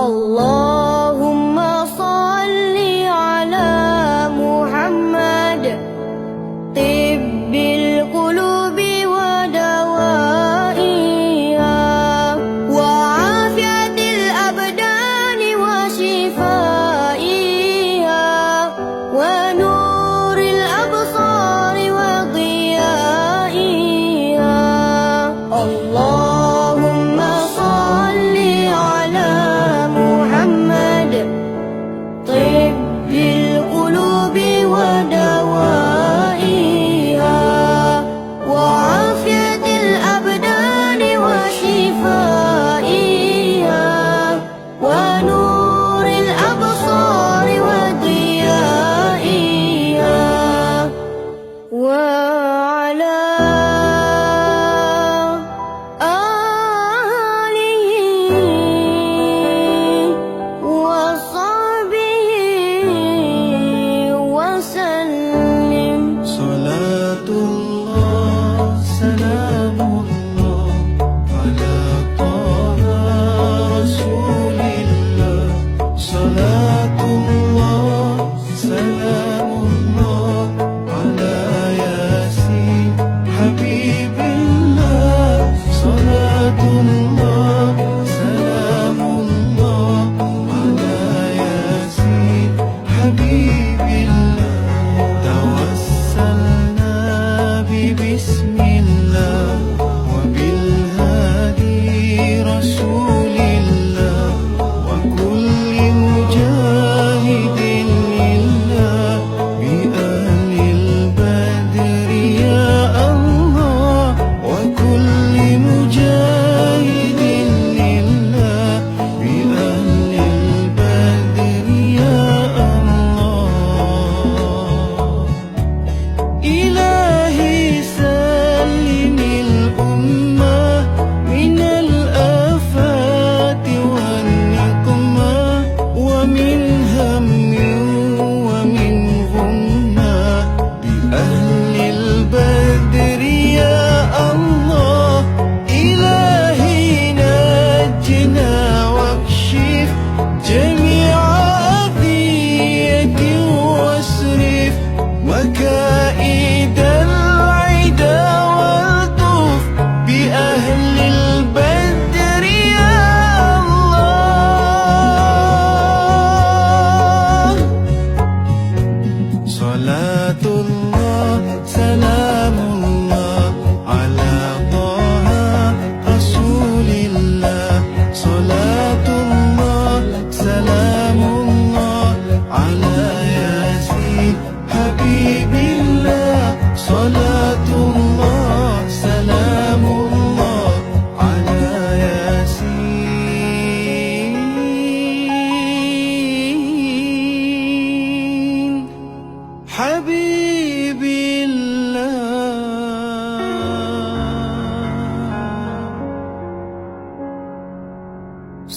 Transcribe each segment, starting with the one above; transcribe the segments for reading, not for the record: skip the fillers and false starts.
Allahumma salli ala Muhammad tibbil qulubi wa dawaiha wa afiatil abdani wa shifaiha wa nuril absari wa diyaiha. Allahumma salli ala Muhammad tibbil qulubi wa dawaiha wa afiatil abdani wa shifaiha wa nuril absari wa diyaiha wa ala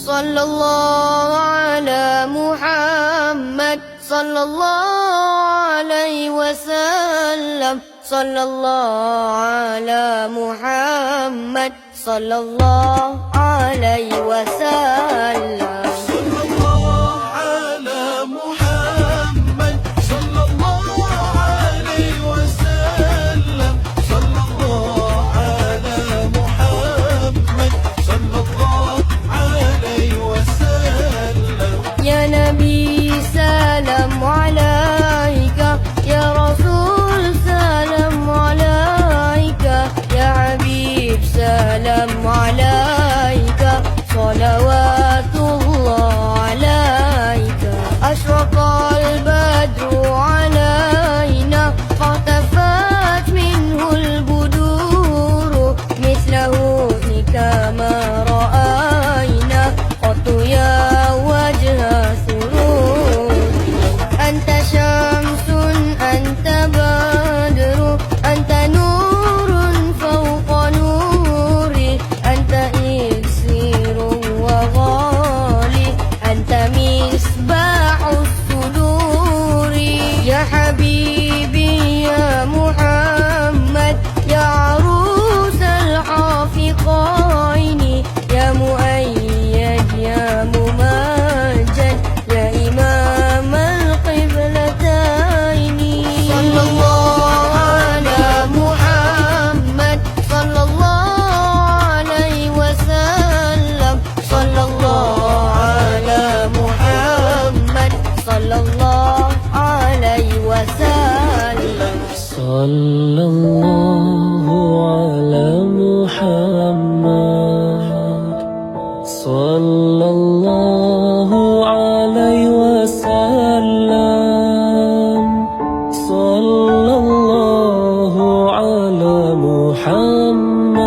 Sallallahu ala Muhammad sallallahu alaihi wasallam. Sallallahu ala Muhammad sallallahu alaihi wasallam. Salam alaika ya Rasul, salam alaika ya Habib, salam alaika salawatullah Sallallahu ala Muhammad, sallallahu alaihi wasallam, sallallahu ala Muhammad,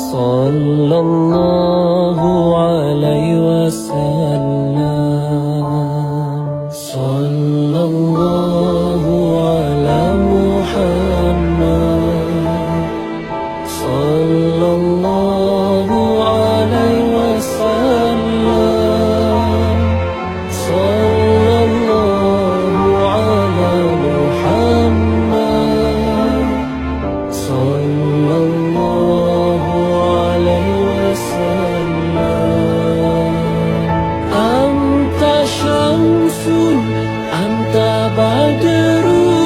sallallahu alaihi wasallam, sallallahu ala Muhammad, sallallahu alaihi wasallam, sallallahu ala Muhammad, sallallahu alaihi wasallam. Anta syamsun, anta badrun,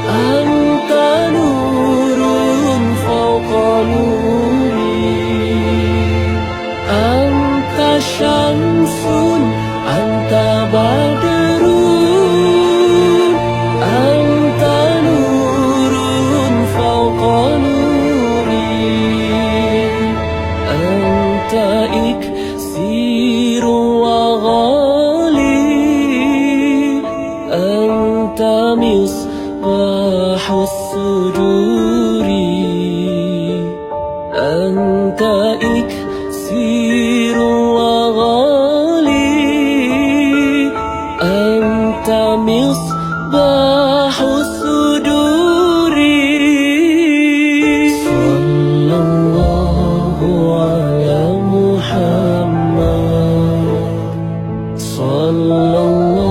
anta nurun fawqa nuri. Anta syamsun, anta badrun, anta nurun fawqa nuri. Anta iksiru wa ghali, anta misbahus suduri. Anta iksiru wa ghali, anta misbahus suduri. Sallallahu ala Muhammad, sallallahu